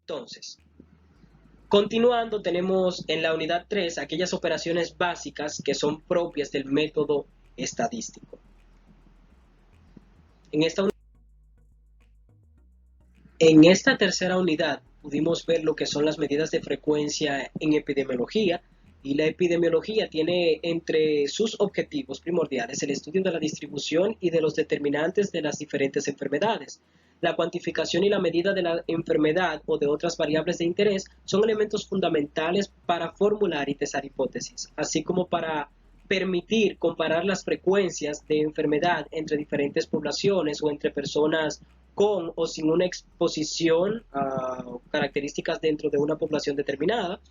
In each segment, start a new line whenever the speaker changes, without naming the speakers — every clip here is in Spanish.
Entonces, continuando, tenemos en la unidad 3 aquellas operaciones básicas que son propias del método estadístico. En esta tercera unidad pudimos ver lo que son las medidas de frecuencia en epidemiología, y la epidemiología tiene entre sus objetivos primordiales el estudio de la distribución y de los determinantes de las diferentes enfermedades. La cuantificación y la medida de la enfermedad o de otras variables de interés son elementos fundamentales para formular y testar hipótesis, así como para permitir comparar las frecuencias de enfermedad entre diferentes poblaciones o entre personas con o sin una exposición a características dentro de una población determinada.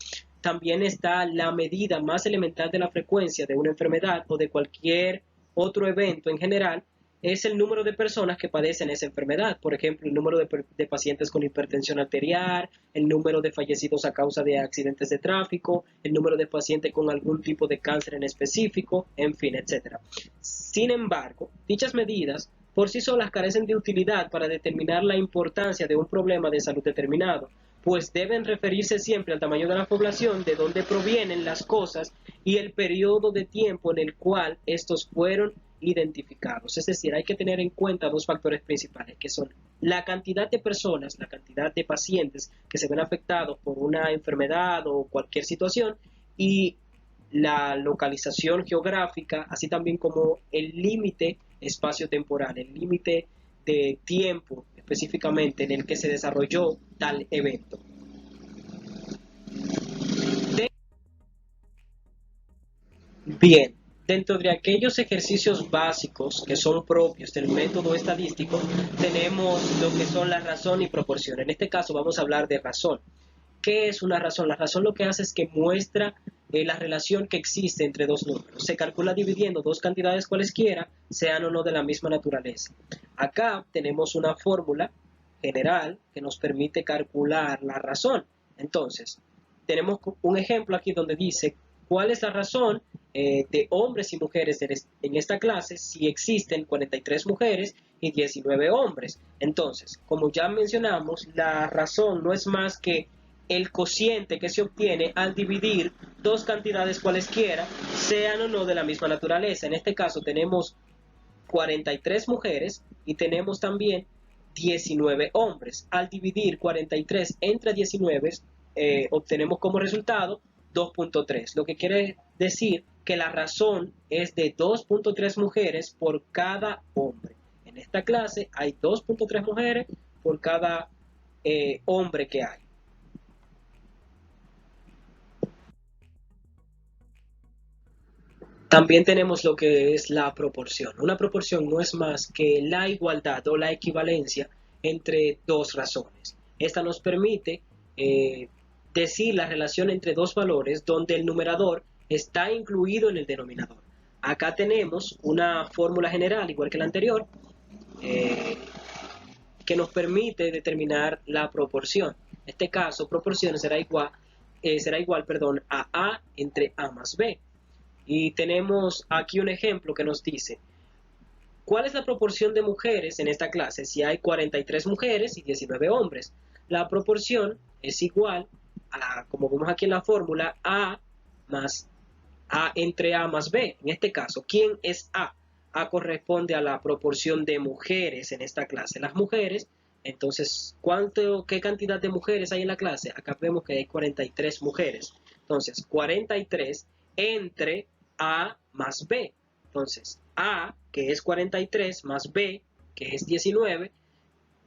También está la medida más elemental de la frecuencia de una enfermedad o de cualquier otro evento en general, es el número de personas que padecen esa enfermedad. Por ejemplo, el número de pacientes con hipertensión arterial, el número de fallecidos a causa de accidentes de tráfico, el número de pacientes con algún tipo de cáncer en específico, en fin, etc. Sin embargo, dichas medidas por sí solas carecen de utilidad para determinar la importancia de un problema de salud determinado, pues deben referirse siempre al tamaño de la población, de dónde provienen las cosas y el periodo de tiempo en el cual estos fueron identificados. Es decir, hay que tener en cuenta dos factores principales, que son la cantidad de personas, la cantidad de pacientes que se ven afectados por una enfermedad o cualquier situación, y la localización geográfica, así también como el límite espacio-temporal, el límite de tiempo específicamente en el que se desarrolló tal evento. Bien, dentro de aquellos ejercicios básicos que son propios del método estadístico, tenemos lo que son la razón y proporción. En este caso vamos a hablar de razón. ¿Qué es una razón? La razón lo que hace es que muestra la relación que existe entre dos números. Se calcula dividiendo dos cantidades cualesquiera, sean o no de la misma naturaleza. Acá tenemos una fórmula general que nos permite calcular la razón. Entonces, tenemos un ejemplo aquí donde dice cuál es la razón de hombres y mujeres en esta clase si existen 43 mujeres y 19 hombres. Entonces, como ya mencionamos, la razón no es más que el cociente que se obtiene al dividir dos cantidades cualesquiera, sean o no de la misma naturaleza. En este caso tenemos 43 mujeres y tenemos también 19 hombres. Al dividir 43 entre 19, obtenemos como resultado 2.3, lo que quiere decir que la razón es de 2.3 mujeres por cada hombre. En esta clase hay 2.3 mujeres por cada hombre que hay. También tenemos lo que es la proporción. Una proporción no es más que la igualdad o la equivalencia entre dos razones. Esta nos permite decir la relación entre dos valores donde el numerador está incluido en el denominador. Acá tenemos una fórmula general, igual que la anterior, eh, que nos permite determinar la proporción. En este caso, proporción será igual a entre A más B. Y tenemos aquí un ejemplo que nos dice, ¿cuál es la proporción de mujeres en esta clase? Si hay 43 mujeres y 19 hombres. La proporción es igual a, como vemos aquí en la fórmula, A más A entre A más B. En este caso, ¿quién es A? A corresponde a la proporción de mujeres en esta clase. Las mujeres, entonces, ¿qué cantidad de mujeres hay en la clase? Acá vemos que hay 43 mujeres. Entonces, 43 entre A más B. Entonces, A, que es 43, más B, que es 19,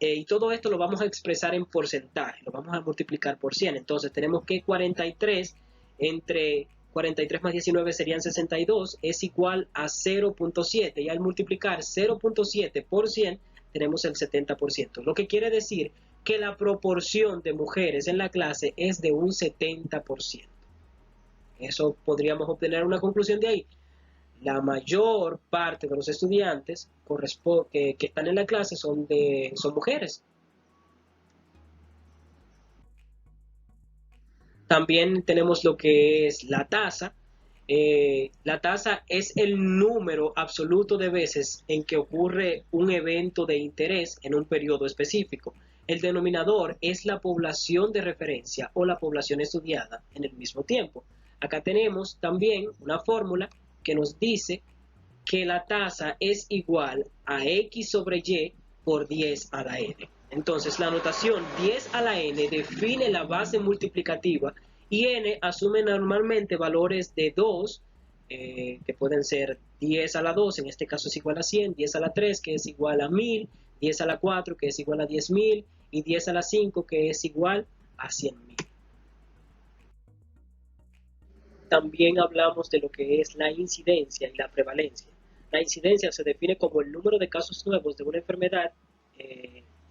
y todo esto lo vamos a expresar en porcentaje, lo vamos a multiplicar por 100. Entonces, tenemos que 43 entre 43 más 19 serían 62, es igual a 0.7, y al multiplicar 0.7 por 100, tenemos el 70%, lo que quiere decir que la proporción de mujeres en la clase es de un 70%. Eso podríamos obtener una conclusión de ahí. La mayor parte de los estudiantes que están en la clase son mujeres. También tenemos lo que es la tasa. La tasa es el número absoluto de veces en que ocurre un evento de interés en un periodo específico. El denominador es la población de referencia o la población estudiada en el mismo tiempo. Acá tenemos también una fórmula que nos dice que la tasa es igual a x sobre y por 10 a la n. Entonces la notación 10 a la n define la base multiplicativa y n asume normalmente valores de 2, que pueden ser 10 a la 2, en este caso es igual a 100, 10 a la 3, que es igual a 1000, 10 a la 4, que es igual a 10.000, y 10 a la 5, que es igual a 100.000. También hablamos de lo que es la incidencia y la prevalencia. La incidencia se define como el número de casos nuevos de una enfermedad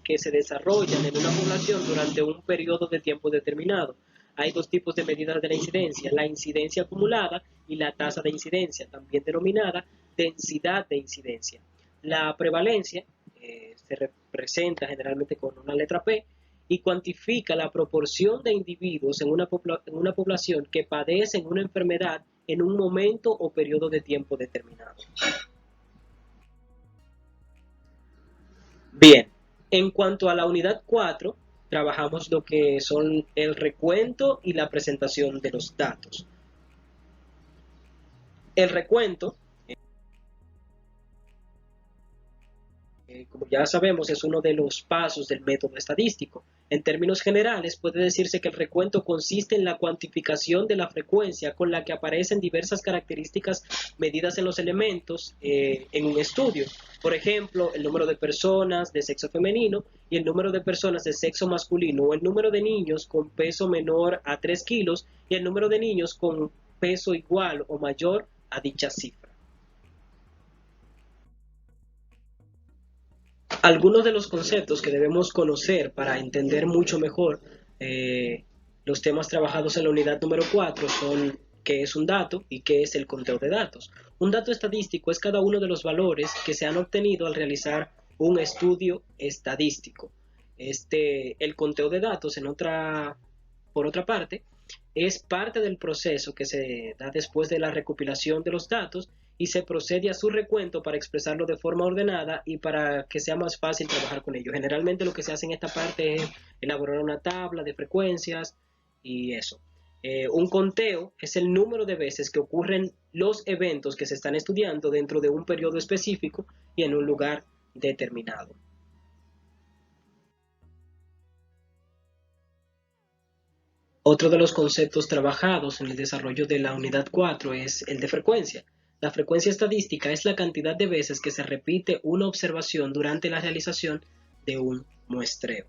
que se desarrollan en una población durante un periodo de tiempo determinado. Hay dos tipos de medidas de la incidencia acumulada y la tasa de incidencia, también denominada densidad de incidencia. La prevalencia se representa generalmente con una letra P y cuantifica la proporción de individuos en una población que padecen una enfermedad en un momento o periodo de tiempo determinado. Bien, en cuanto a la unidad 4, trabajamos lo que son el recuento y la presentación de los datos. El recuento, como ya sabemos, es uno de los pasos del método estadístico. En términos generales, puede decirse que el recuento consiste en la cuantificación de la frecuencia con la que aparecen diversas características medidas en los elementos en un estudio. Por ejemplo, el número de personas de sexo femenino y el número de personas de sexo masculino, o el número de niños con peso menor a 3 kilos y el número de niños con peso igual o mayor a dicha cifra. Algunos de los conceptos que debemos conocer para entender mucho mejor los temas trabajados en la unidad número 4 son qué es un dato y qué es el conteo de datos. Un dato estadístico es cada uno de los valores que se han obtenido al realizar un estudio estadístico. El conteo de datos, por otra parte, es parte del proceso que se da después de la recopilación de los datos y se procede a su recuento para expresarlo de forma ordenada y para que sea más fácil trabajar con ello. Generalmente lo que se hace en esta parte es elaborar una tabla de frecuencias y eso. Un conteo es el número de veces que ocurren los eventos que se están estudiando dentro de un periodo específico y en un lugar determinado. Otro de los conceptos trabajados en el desarrollo de la unidad 4 es el de frecuencia. La frecuencia estadística es la cantidad de veces que se repite una observación durante la realización de un muestreo.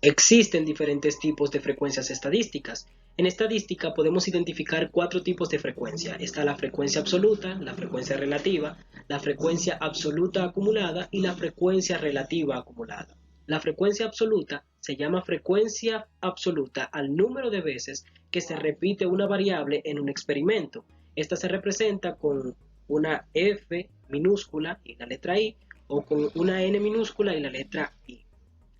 Existen diferentes tipos de frecuencias estadísticas. En estadística podemos identificar 4 tipos de frecuencia. Está la frecuencia absoluta, la frecuencia relativa, la frecuencia absoluta acumulada y la frecuencia relativa acumulada. La frecuencia absoluta se llama frecuencia absoluta al número de veces que se repite una variable en un experimento. Esta se representa con una F minúscula y la letra I, o con una N minúscula y la letra I.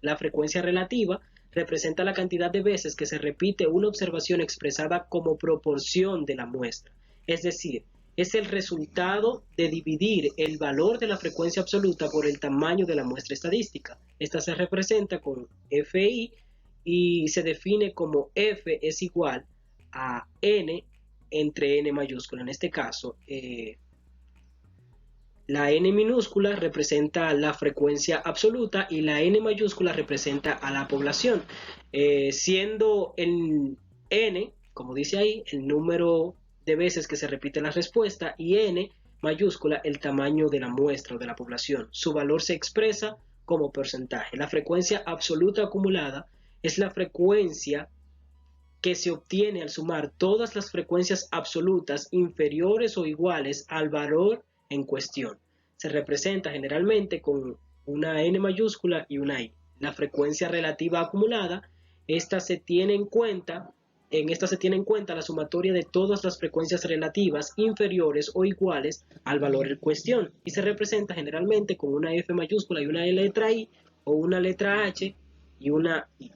La frecuencia relativa representa la cantidad de veces que se repite una observación expresada como proporción de la muestra. Es decir, es el resultado de dividir el valor de la frecuencia absoluta por el tamaño de la muestra estadística. Esta se representa con FI y se define como F es igual a N entre N mayúscula. En este caso, la N minúscula representa la frecuencia absoluta y la N mayúscula representa a la población, siendo el N, como dice ahí, el número de veces que se repite la respuesta y N mayúscula el tamaño de la muestra o de la población. Su valor se expresa como porcentaje. La frecuencia absoluta acumulada es la frecuencia que se obtiene al sumar todas las frecuencias absolutas inferiores o iguales al valor en cuestión. Se representa generalmente con una N mayúscula y una I. La frecuencia relativa acumulada, en esta se tiene en cuenta la sumatoria de todas las frecuencias relativas inferiores o iguales al valor en cuestión y se representa generalmente con una F mayúscula y una letra I o una letra H y una I.